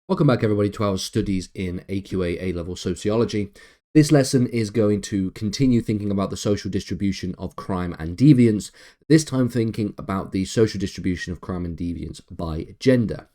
Welcome back everybody to our studies in AQA A-level Sociology. This lesson is going to continue thinking about the social distribution of crime and deviance, this time thinking about the social distribution of crime and deviance by gender.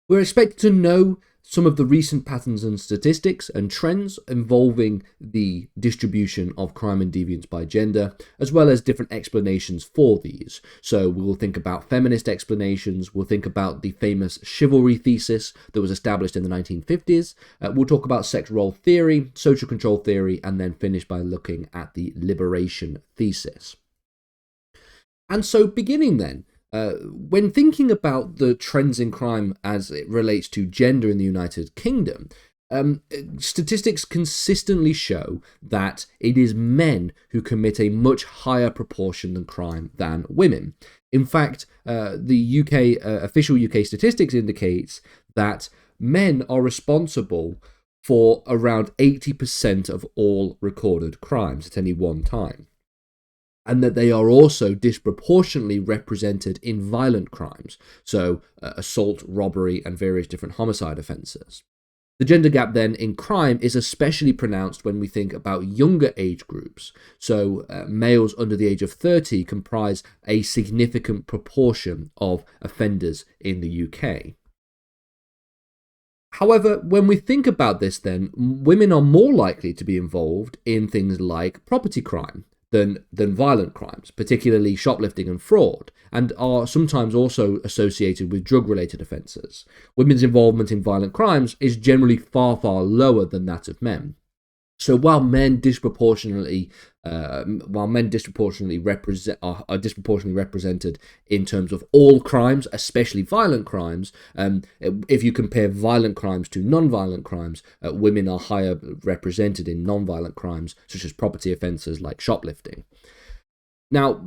We're expected to know some of the recent patterns and statistics and trends involving the distribution of crime and deviance by gender, as well as different explanations for these. So we'll think about feminist explanations, we'll think about the famous chivalry thesis that was established in the 1950s, we'll talk about sex role theory, social control theory, and then finish by looking at the liberation thesis. And so beginning then, when thinking about the trends in crime as it relates to gender in the United Kingdom, statistics consistently show that it is men who commit a much higher proportion of crime than women. In fact, the official UK statistics indicates that men are responsible for around 80% of all recorded crimes at any one time, and that they are also disproportionately represented in violent crimes, so assault, robbery, and various different homicide offences. The gender gap then in crime is especially pronounced when we think about younger age groups, so males under the age of 30 comprise a significant proportion of offenders in the UK. However, when we think about this then, women are more likely to be involved in things like property crime than violent crimes, particularly shoplifting and fraud, and are sometimes also associated with drug-related offences. Women's involvement in violent crimes is generally far, far lower than that of men. So while men disproportionately are disproportionately represented in terms of all crimes, especially violent crimes, if you compare violent crimes to non-violent crimes, women are higher represented in non-violent crimes, such as property offences like shoplifting. Now,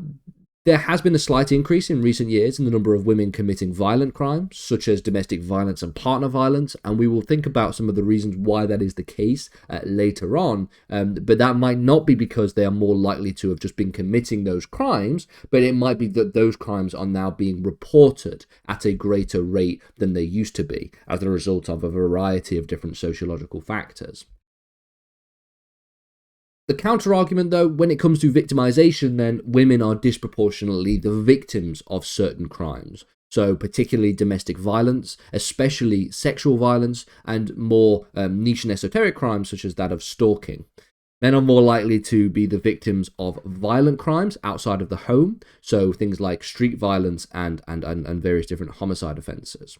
there has been a slight increase in recent years in the number of women committing violent crimes, such as domestic violence and partner violence, and we will think about some of the reasons why that is the case later on, but that might not be because they are more likely to have just been committing those crimes, but it might be that those crimes are now being reported at a greater rate than they used to be, as a result of a variety of different sociological factors. The counter-argument, though, when it comes to victimization, then women are disproportionately the victims of certain crimes. So particularly domestic violence, especially sexual violence, and more niche and esoteric crimes such as that of stalking. Men are more likely to be the victims of violent crimes outside of the home, so things like street violence and various different homicide offences.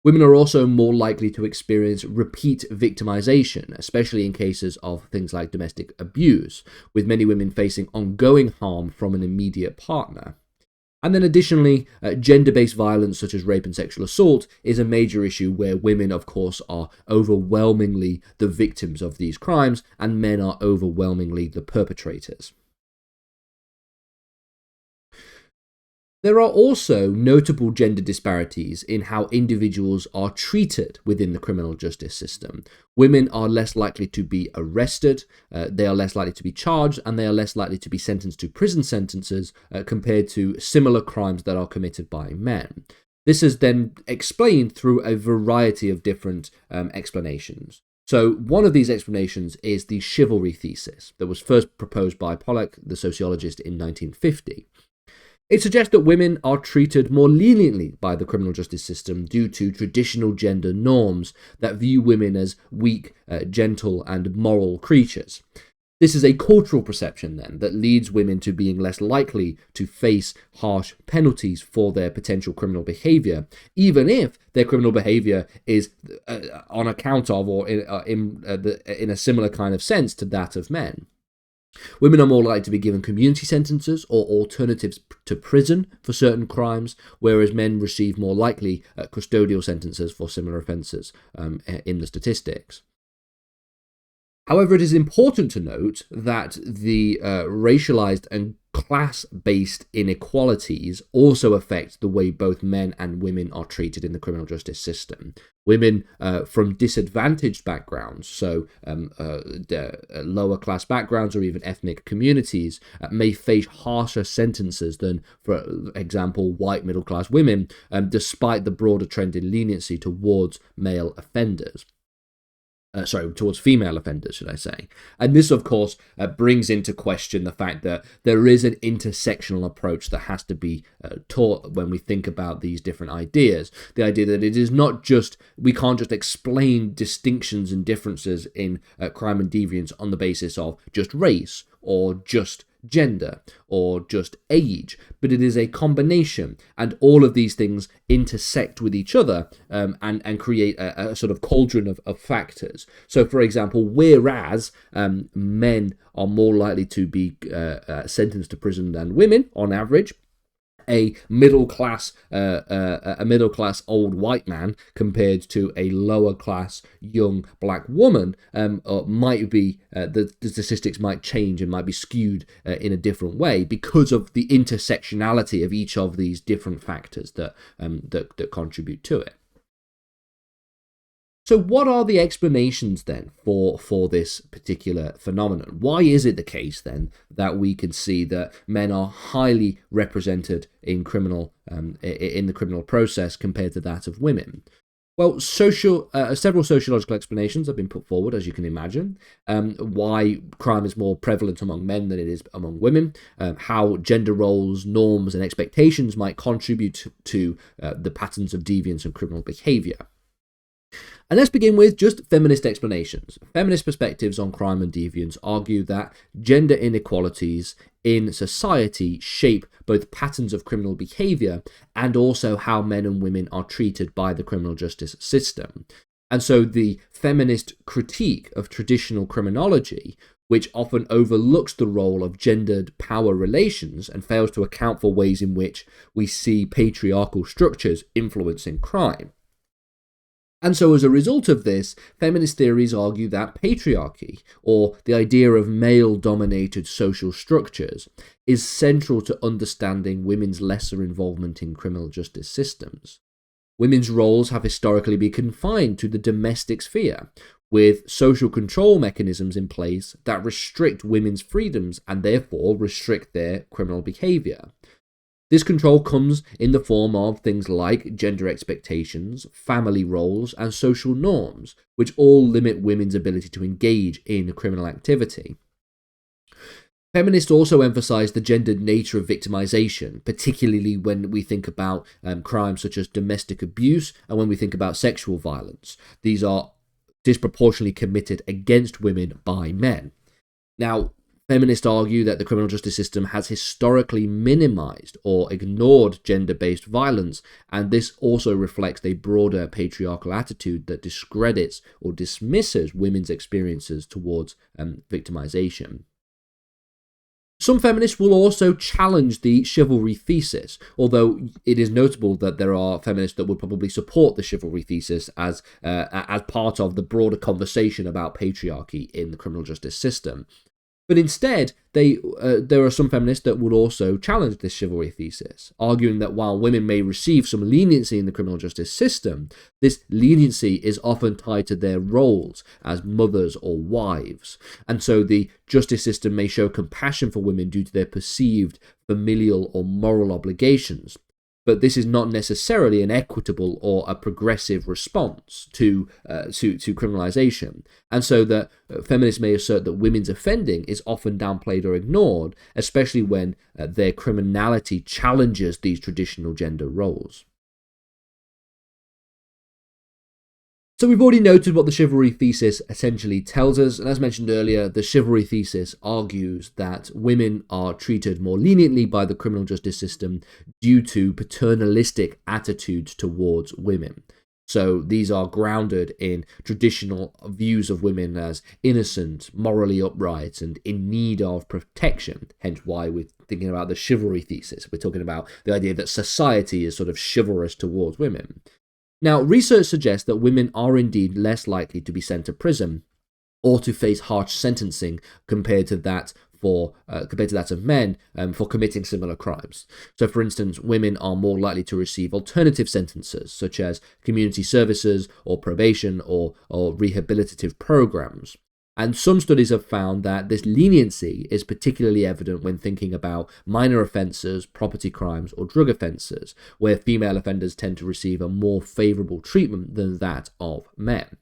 Women are also more likely to experience repeat victimization, especially in cases of things like domestic abuse, with many women facing ongoing harm from an immediate partner. And then additionally, gender-based violence such as rape and sexual assault is a major issue where women, of course, are overwhelmingly the victims of these crimes and men are overwhelmingly the perpetrators. There are also notable gender disparities in how individuals are treated within the criminal justice system. Women are less likely to be arrested, they are less likely to be charged, and they are less likely to be sentenced to prison sentences compared to similar crimes that are committed by men. This is then explained through a variety of different explanations. So one of these explanations is the chivalry thesis that was first proposed by Pollock, the sociologist, in 1950. It suggests that women are treated more leniently by the criminal justice system due to traditional gender norms that view women as weak, gentle, and moral creatures. This is a cultural perception, then, that leads women to being less likely to face harsh penalties for their potential criminal behaviour, even if their criminal behaviour is on account of or in a similar kind of sense to that of men. Women are more likely to be given community sentences or alternatives to prison for certain crimes, whereas men receive more likely custodial sentences for similar offences in the statistics. However, it is important to note that the racialized and class-based inequalities also affect the way both men and women are treated in the criminal justice system. Women from disadvantaged backgrounds, so lower class backgrounds or even ethnic communities, may face harsher sentences than, for example, white middle class women, despite the broader trend in leniency towards male offenders. Towards female offenders, should I say. And this, of course, brings into question the fact that there is an intersectional approach that has to be taught when we think about these different ideas. The idea that it is not just, we can't just explain distinctions and differences in crime and deviance on the basis of just race or just gender or just age, but it is a combination, and all of these things intersect with each other and create a sort of cauldron of factors. So, for example, whereas men are more likely to be sentenced to prison than women on average, a middle class old white man compared to a lower class young black woman might be the statistics might change and might be skewed in a different way because of the intersectionality of each of these different factors that contribute to it. So what are the explanations then for this particular phenomenon? Why is it the case then that we can see that men are highly represented in the criminal process compared to that of women? Well, several sociological explanations have been put forward, as you can imagine, why crime is more prevalent among men than it is among women, how gender roles, norms, and expectations might contribute to the patterns of deviance and criminal behavior. And let's begin with just feminist explanations. Feminist perspectives on crime and deviance argue that gender inequalities in society shape both patterns of criminal behavior and also how men and women are treated by the criminal justice system. And so the feminist critique of traditional criminology, which often overlooks the role of gendered power relations and fails to account for ways in which we see patriarchal structures influencing crime. And so as a result of this, feminist theories argue that patriarchy, or the idea of male-dominated social structures, is central to understanding women's lesser involvement in criminal justice systems. Women's roles have historically been confined to the domestic sphere, with social control mechanisms in place that restrict women's freedoms and therefore restrict their criminal behavior. This control comes in the form of things like gender expectations, family roles, and social norms, which all limit women's ability to engage in criminal activity. Feminists also emphasize the gendered nature of victimization, particularly when we think about crimes such as domestic abuse and when we think about sexual violence. These are disproportionately committed against women by men. Now, feminists argue that the criminal justice system has historically minimized or ignored gender-based violence, and this also reflects a broader patriarchal attitude that discredits or dismisses women's experiences towards victimization. Some feminists will also challenge the chivalry thesis, although it is notable that there are feminists that would probably support the chivalry thesis as part of the broader conversation about patriarchy in the criminal justice system. But instead, there are some feminists that would also challenge this chivalry thesis, arguing that while women may receive some leniency in the criminal justice system, this leniency is often tied to their roles as mothers or wives. And so the justice system may show compassion for women due to their perceived familial or moral obligations. But this is not necessarily an equitable or a progressive response to criminalization. And so that feminists may assert that women's offending is often downplayed or ignored, especially when their criminality challenges these traditional gender roles. So we've already noted what the chivalry thesis essentially tells us, and as mentioned earlier, the chivalry thesis argues that women are treated more leniently by the criminal justice system due to paternalistic attitudes towards women. So these are grounded in traditional views of women as innocent, morally upright, and in need of protection, hence why we're thinking about the chivalry thesis. We're talking about the idea that society is sort of chivalrous towards women. Now, research suggests that women are indeed less likely to be sent to prison, or to face harsh sentencing compared to that of men for committing similar crimes. So, for instance, women are more likely to receive alternative sentences, such as community services or probation or rehabilitative programs. And some studies have found that this leniency is particularly evident when thinking about minor offences, property crimes, or drug offences, where female offenders tend to receive a more favourable treatment than that of men.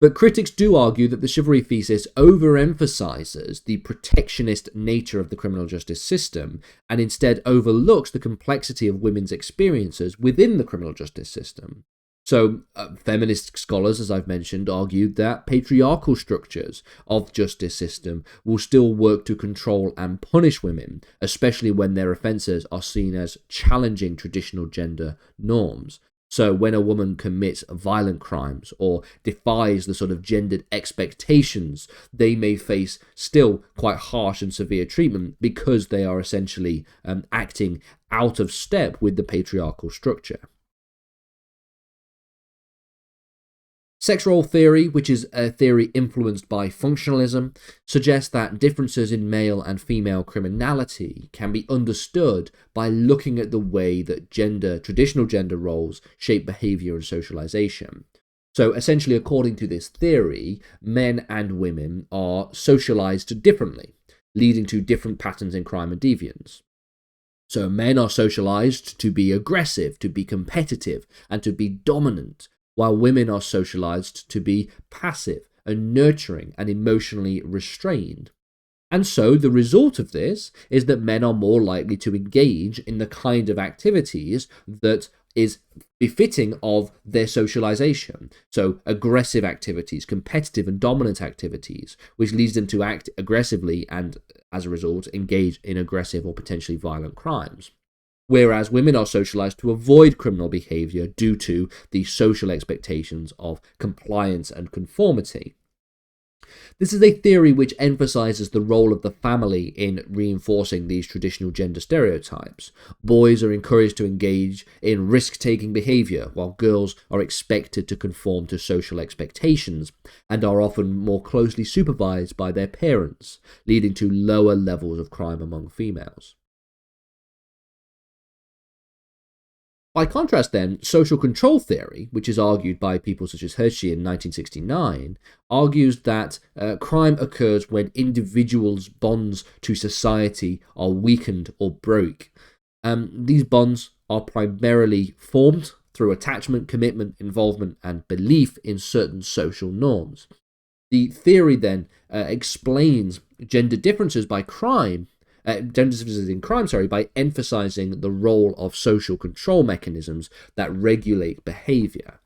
But critics do argue that the chivalry thesis overemphasizes the protectionist nature of the criminal justice system and instead overlooks the complexity of women's experiences within the criminal justice system. So, feminist scholars, as I've mentioned, argued that patriarchal structures of the justice system will still work to control and punish women, especially when their offences are seen as challenging traditional gender norms. So when a woman commits violent crimes or defies the sort of gendered expectations, they may face still quite harsh and severe treatment because they are essentially acting out of step with the patriarchal structure. Sex role theory, which is a theory influenced by functionalism, suggests that differences in male and female criminality can be understood by looking at the way that traditional gender roles shape behaviour and socialisation. So essentially, according to this theory, men and women are socialised differently, leading to different patterns in crime and deviance. So men are socialised to be aggressive, to be competitive, and to be dominant, while women are socialized to be passive and nurturing and emotionally restrained. And so the result of this is that men are more likely to engage in the kind of activities that is befitting of their socialization. So aggressive activities, competitive and dominant activities, which leads them to act aggressively and, as a result, engage in aggressive or potentially violent crimes. Whereas women are socialized to avoid criminal behavior due to the social expectations of compliance and conformity. This is a theory which emphasizes the role of the family in reinforcing these traditional gender stereotypes. Boys are encouraged to engage in risk-taking behavior, while girls are expected to conform to social expectations and are often more closely supervised by their parents, leading to lower levels of crime among females. By contrast then, social control theory, which is argued by people such as Hershey in 1969, argues that crime occurs when individuals' bonds to society are weakened or broke. These bonds are primarily formed through attachment, commitment, involvement, and belief in certain social norms. The theory then explains gender differences in crime by emphasizing the role of social control mechanisms that regulate behavior.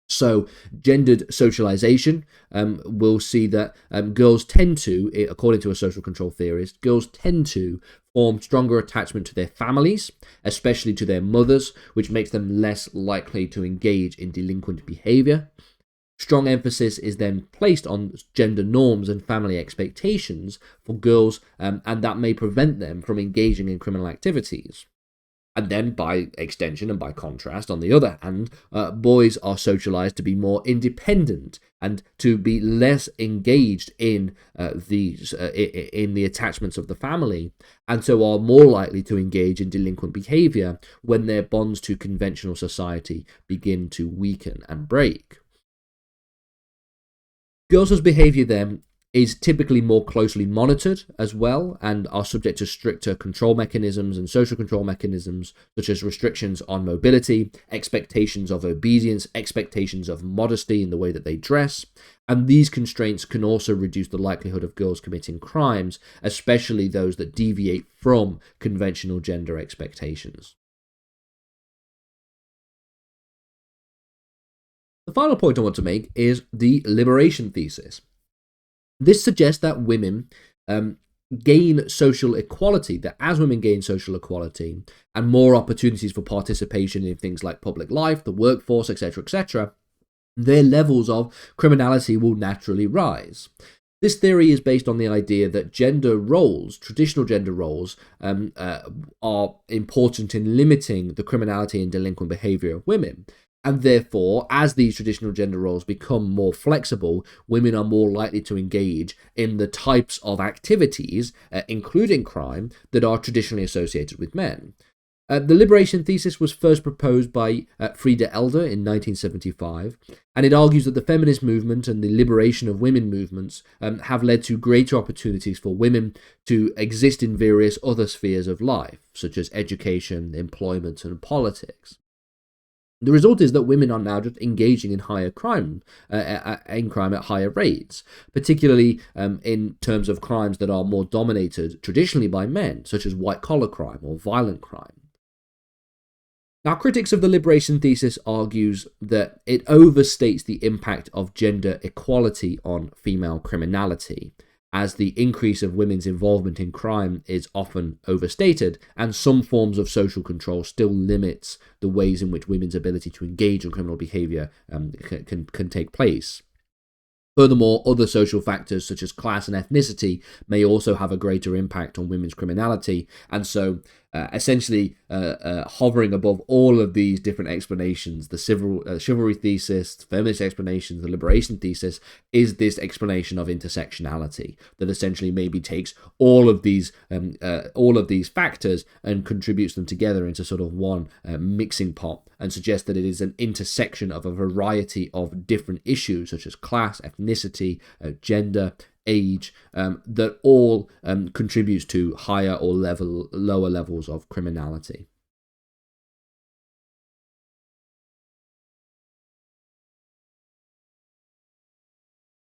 So, gendered socialization will see that girls tend to, according to a social control theorist, girls tend to form stronger attachment to their families, especially to their mothers, which makes them less likely to engage in delinquent behavior. Strong emphasis is then placed on gender norms and family expectations for girls, and that may prevent them from engaging in criminal activities. And then, by extension and by contrast, on the other hand, boys are socialized to be more independent and to be less engaged in the attachments of the family, and so are more likely to engage in delinquent behavior when their bonds to conventional society begin to weaken and break. Girls' behaviour then is typically more closely monitored as well and are subject to stricter control mechanisms and social control mechanisms such as restrictions on mobility, expectations of obedience, expectations of modesty in the way that they dress, and these constraints can also reduce the likelihood of girls committing crimes, especially those that deviate from conventional gender expectations. The final point I want to make is the liberation thesis. This suggests that women gain social equality, that as women gain social equality and more opportunities for participation in things like public life, the workforce, etc., their levels of criminality will naturally rise. This theory is based on the idea that gender roles, traditional gender roles, are important in limiting the criminality and delinquent behaviour of women. And therefore, as these traditional gender roles become more flexible, women are more likely to engage in the types of activities, including crime, that are traditionally associated with men. The liberation thesis was first proposed by Frieda Elder in 1975, and it argues that the feminist movement and the liberation of women movements have led to greater opportunities for women to exist in various other spheres of life, such as education, employment, and politics. The result is that women are now just engaging in higher crime, at higher rates, particularly in terms of crimes that are more dominated traditionally by men, such as white-collar crime or violent crime. Now, critics of the liberation thesis argues that it overstates the impact of gender equality on female criminality, as the increase of women's involvement in crime is often overstated, and some forms of social control still limits the ways in which women's ability to engage in criminal behaviour can take place. Furthermore, other social factors such as class and ethnicity may also have a greater impact on women's criminality, and so essentially hovering above all of these different explanations, the chivalry thesis, the feminist explanations, the liberation thesis, is this explanation of intersectionality that essentially maybe takes all of these factors and contributes them together into sort of one mixing pot, and suggests that it is an intersection of a variety of different issues such as class, ethnicity, gender, age, that all contributes to higher or lower levels of criminality.